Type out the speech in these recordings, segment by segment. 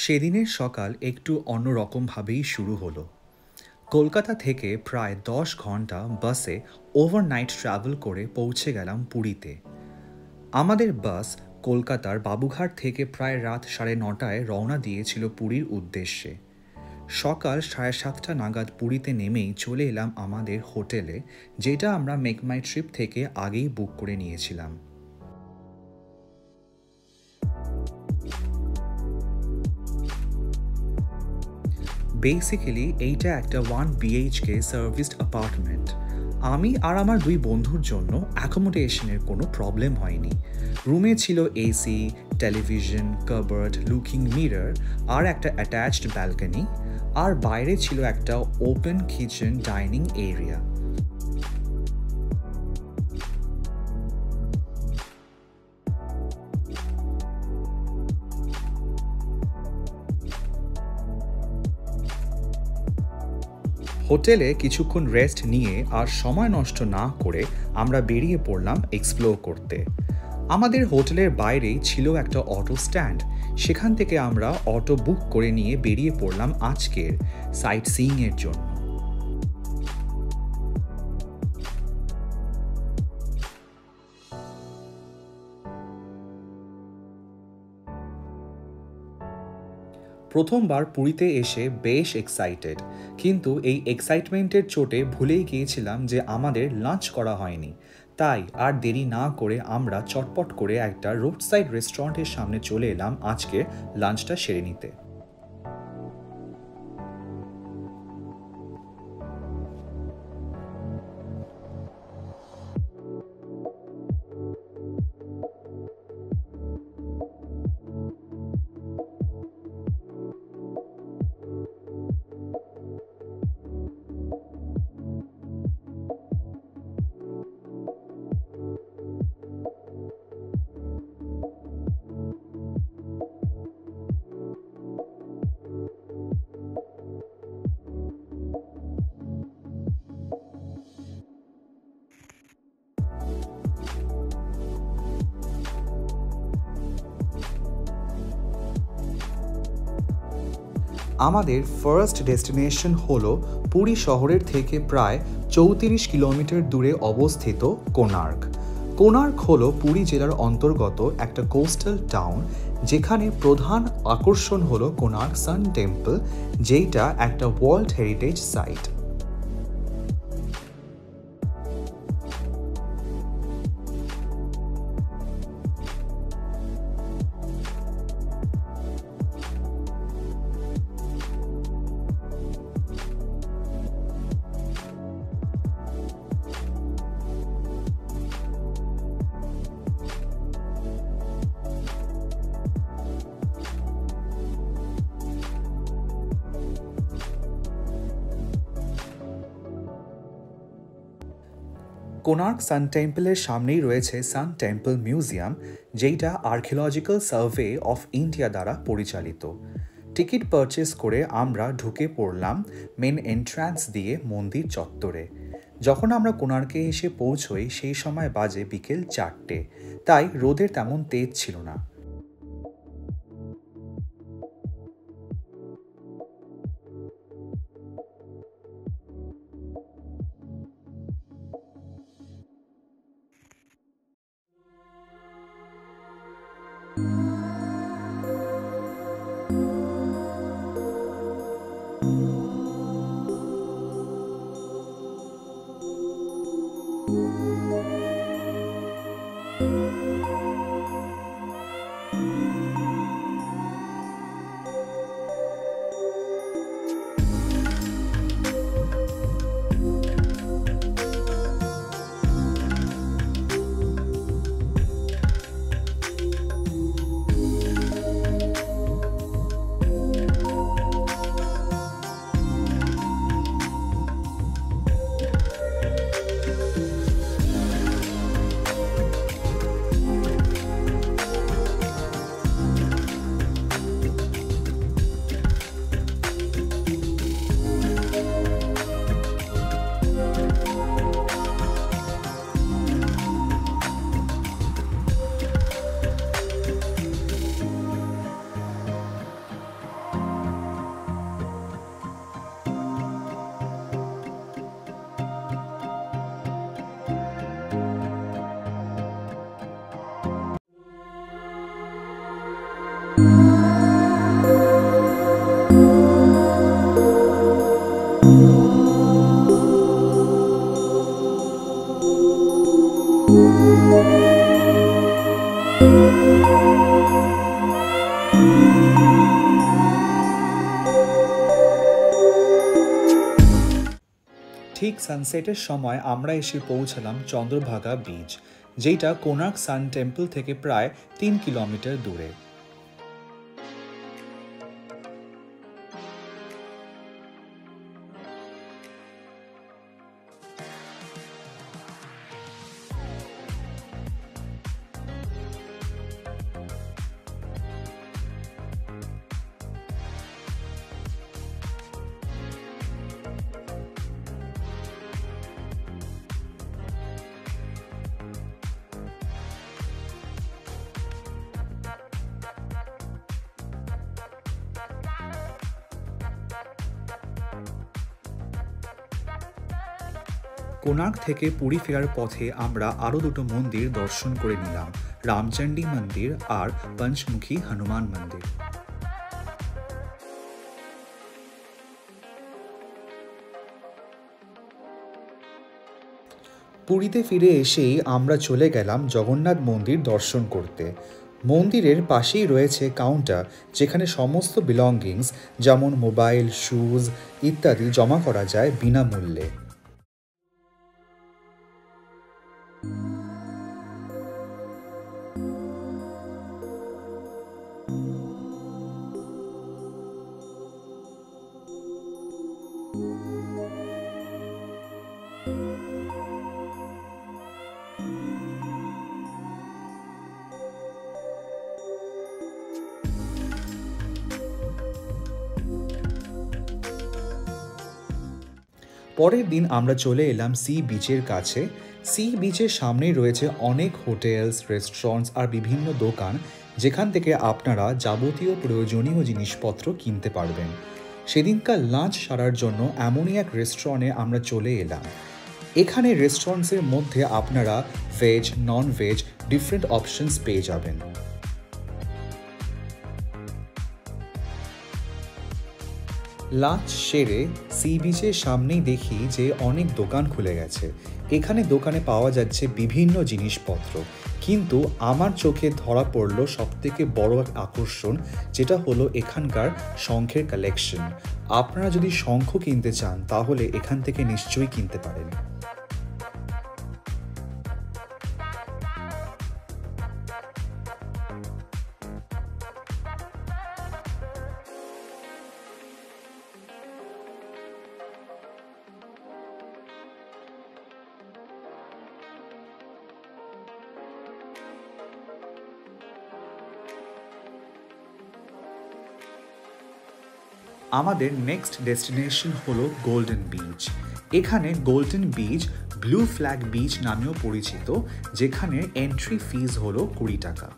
সেদিনের সকাল একটু অন্যরকমভাবেই শুরু হলো। কলকাতা থেকে প্রায় 10 ঘন্টা বাসে ওভারনাইট ট্রাভেল করে পৌঁছে গেলাম পুরীতে। আমাদের বাস কলকাতার বাবুঘাট থেকে প্রায় রাত 9:30টায় রওনা দিয়েছিল পুরীর উদ্দেশ্যে। সকাল 7:30 নাগাদ পুরীতে নেমেই চলে এলাম আমাদের হোটেলে, যেটা আমরা মেক মাই ট্রিপ থেকে আগেই বুক করে নিয়েছিলাম। বেসিক্যালি এইটা একটা 1 BHK সার্ভিসড অ্যাপার্টমেন্ট। আমি আর আমার 2 বন্ধুর জন্য অ্যাকোমোডেশনের কোনো প্রবলেম হয়নি। রুমে ছিল AC, television, cupboard, looking mirror আর একটা অ্যাটাচড ব্যালকনি, আর বাইরে ছিল একটা ওপেন কিচেন ডাইনিং এরিয়া। হোটেলে কিছুক্ষণ রেস্ট নিয়ে আর সময় নষ্ট না করে আমরা বেরিয়ে পড়লাম এক্সপ্লোর করতে। আমাদের হোটেলের বাইরেই ছিল একটা অটো স্ট্যান্ড। সেখান থেকে আমরা অটো বুক করে নিয়ে বেরিয়ে পড়লাম আজকের সাইট সিইংয়ের জন্য। প্রথমবার পুরীতে এসে বেশ এক্সাইটেড, কিন্তু এই এক্সাইটমেন্টের চোটে ভুলেই গিয়েছিলাম যে আমাদের লাঞ্চ করা হয়নি। তাই আর দেরি না করে আমরা চটপট করে একটা রোড সাইড রেস্টুরেন্টের সামনে চলে এলাম আজকে লাঞ্চটা সেরে নিতে। আমাদের ফার্স্ট ডেস্টিনেশন হলো পুরী শহরের থেকে প্রায় 34 কিলোমিটার দূরে অবস্থিত কোণার্ক। কোণার্ক হলো পুরী জেলার অন্তর্গত একটা কোস্টাল টাউন, যেখানে প্রধান আকর্ষণ হলো কোণার্ক সান টেম্পল, যেটা একটা ওয়ার্ল্ড হেরিটেজ সাইট। কোণার্ক সান টেম্পলের সামনেই রয়েছে সান টেম্পল মিউজিয়াম, যেটা আর্কিওলজিক্যাল সার্ভে অফ ইন্ডিয়া দ্বারা পরিচালিত। টিকিট পারচেস করে আমরা ঢুকে পড়লাম মেন এন্ট্রান্স দিয়ে মন্দির চত্বরে। যখন আমরা কোণার্কে এসে পৌঁছই সেই সময় বাজে বিকেল 4টে, তাই রোদের তেমন তেজ ছিল না। ঠিক সানসেটের সময় আমরা এসে পৌঁছালাম চন্দ্রভাগা বিচ, যেটা কোনার্ক সান টেম্পল থেকে প্রায় 3 কিলোমিটার দূরে। কোনার্ক থেকে পুরী ফেরার পথে আমরা আরও দুটো মন্দির দর্শন করে নিলাম, রামচণ্ডী মন্দির আর পঞ্চমুখী হনুমান মন্দির। পুরীতে ফিরে এসেই আমরা চলে গেলাম জগন্নাথ মন্দির দর্শন করতে। মন্দিরের পাশেই রয়েছে কাউন্টার, যেখানে সমস্ত বিলঙ্গিংস যেমন মোবাইল, শুজ ইত্যাদি জমা করা যায় বিনামূল্যে। পরের দিন আমরা চলে এলাম সি বিচের কাছে। সি বিচের সামনেই রয়েছে অনেক হোটেলস, রেস্টুরেন্টস আর বিভিন্ন দোকান, যেখান থেকে আপনারা যাবতীয় প্রয়োজনীয় জিনিসপত্র কিনতে পারবেন। সেদিনকার লাঞ্চ সারার জন্য এমনই এক রেস্টুরেন্টে আমরা চলে এলাম। এখানে রেস্টুরেন্টসের মধ্যে আপনারা veg, non veg different options পেয়ে যাবেন। লাঞ্চ সেরে সি বিচের সামনেই দেখি যে অনেক দোকান খুলে গেছে। এখানে দোকানে পাওয়া যাচ্ছে বিভিন্ন জিনিসপত্র, কিন্তু আমার চোখে ধরা পড়ল সবথেকে বড় এক আকর্ষণ, যেটা হলো এখানকার শঙ্খের কালেকশন। আপনারা যদি শঙ্খ কিনতে চান তাহলে এখান থেকে নিশ্চয়ই কিনতে পারেন। আমাদের নেক্সট ডেস্টিনেশন হলো গোল্ডেন বিচ। এখানে golden beach blue flag beach নামেও পরিচিত, যেখানে এন্ট্রি ফিজ হলো 20 টাকা।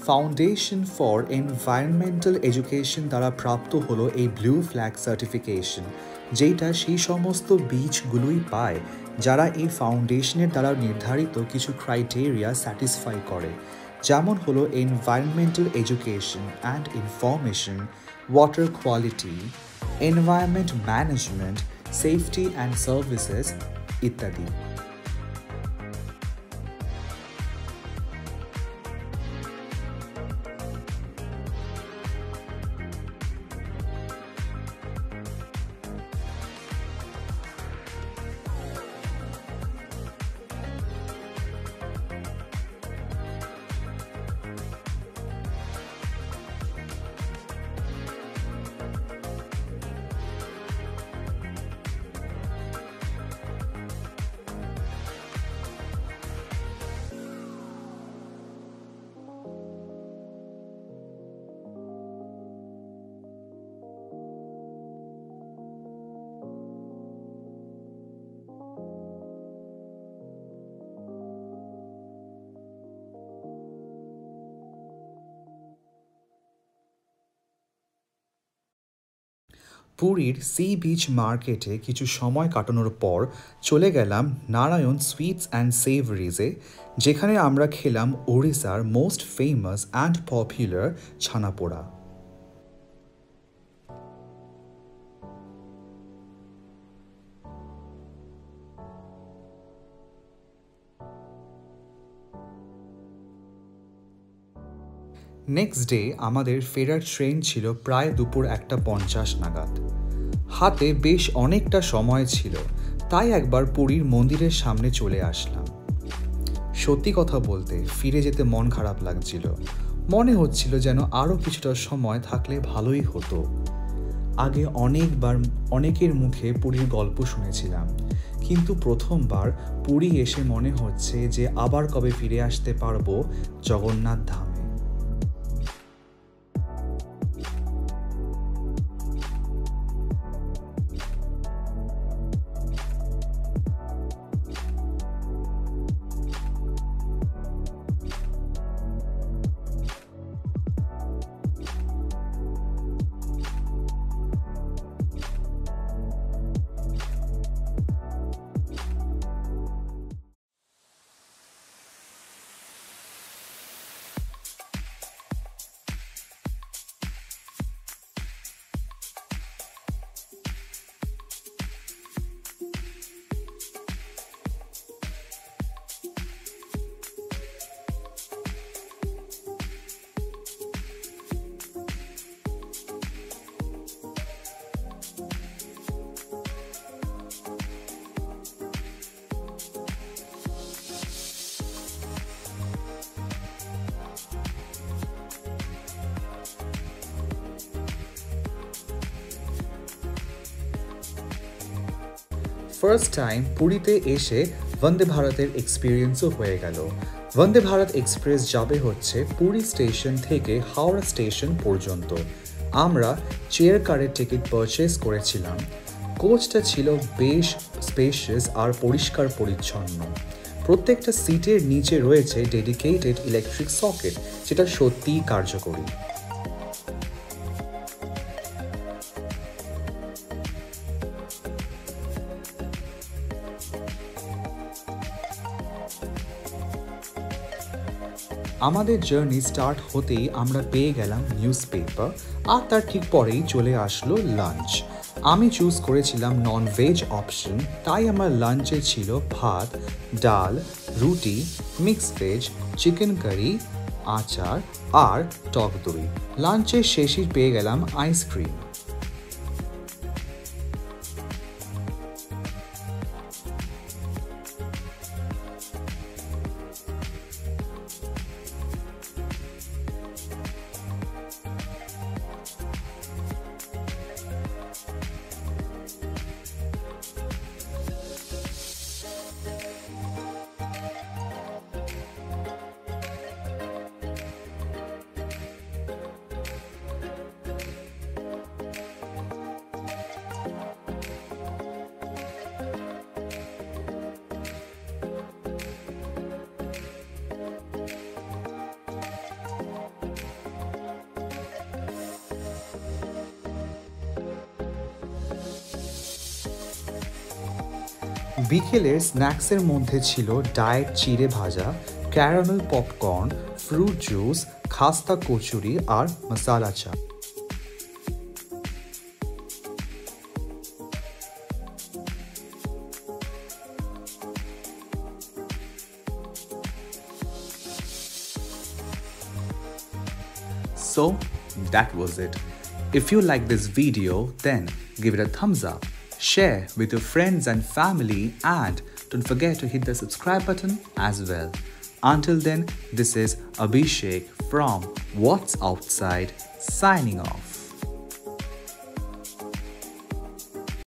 ফাউন্ডেশন ফর এনভায়রনমেন্টাল এডুকেশন দ্বারা প্রাপ্ত হলো এই ব্লু ফ্ল্যাগ সার্টিফিকেশন, যেটা সেই সমস্ত বিচগুলোই পায় যারা এই ফাউন্ডেশনের দ্বারা নির্ধারিত কিছু ক্রাইটেরিয়া স্যাটিসফাই করে, যেমন হলো environmental education and information, water quality, environment management, safety and services ইত্যাদি। পুরীর সি বিচ মার্কেটে কিছু সময় কাটানোর পর চলে গেলাম নারায়ণ সুইটস অ্যান্ড সেভারিজে, যেখানে আমরা খেলাম ওড়িশার most famous and popular chhena poda. Next day আমাদের ফেরার ট্রেন ছিল প্রায় দুপুর 1:50 নাগাদ। হাতে বেশ অনেকটা সময় ছিল, তাই একবার পুরীর মন্দিরের সামনে চলে আসলাম। সত্যি কথা বলতে ফিরে যেতে মন খারাপ লাগছিল, মনে হচ্ছিল যেন আরও কিছুটা সময় থাকলে ভালোই হতো। আগে অনেকবার অনেকের মুখে পুরীর গল্প শুনেছিলাম, কিন্তু প্রথমবার পুরী এসে মনে হচ্ছে যে আবার কবে ফিরে আসতে পারবো জগন্নাথ ধামে। ফার্স্ট টাইম পুরীতে এসে বন্দে ভারতের এক্সপিরিয়েন্সও হয়ে গেল। বন্দে ভারত এক্সপ্রেস যাবে হচ্ছে পুরী স্টেশন থেকে হাওড়া স্টেশন পর্যন্ত। আমরা চেয়ার কারের টিকিট পারচেস করেছিলাম। কোচটা ছিল বেশ স্পেশিয়াস আর পরিষ্কার পরিচ্ছন্ন। প্রত্যেকটা সিটের নিচে রয়েছে ডেডিকেটেড ইলেকট্রিক সকেট, যেটা সত্যিই কার্যকরী। আমাদের জার্নি স্টার্ট হতেই আমরা পেয়ে গেলাম নিউজ পেপার, আর তার ঠিক পরেই চলে আসলো লাঞ্চ। আমি চুজ করেছিলাম নন ভেজ অপশন, তাই আমার লাঞ্চে ছিল ভাত, ডাল, রুটি, মিক্সড ভেজ, চিকেন কারি, আচার আর টক দই। লাঞ্চের শেষেই পেয়ে গেলাম আইসক্রিম। বিকেলের স্ন্যাক্সের মধ্যে ছিল ডায়েট চিড়ে ভাজা, ক্যারামেল পপকর্ন, ফ্রুট জুস, খাস্তা কচুরি আর মশালা চা। So that was it. If you like this video, then give it a thumbs up, share with your friends and family, and don't forget to hit the subscribe button as well. Until then, this is Abhishek from What's Outside signing off.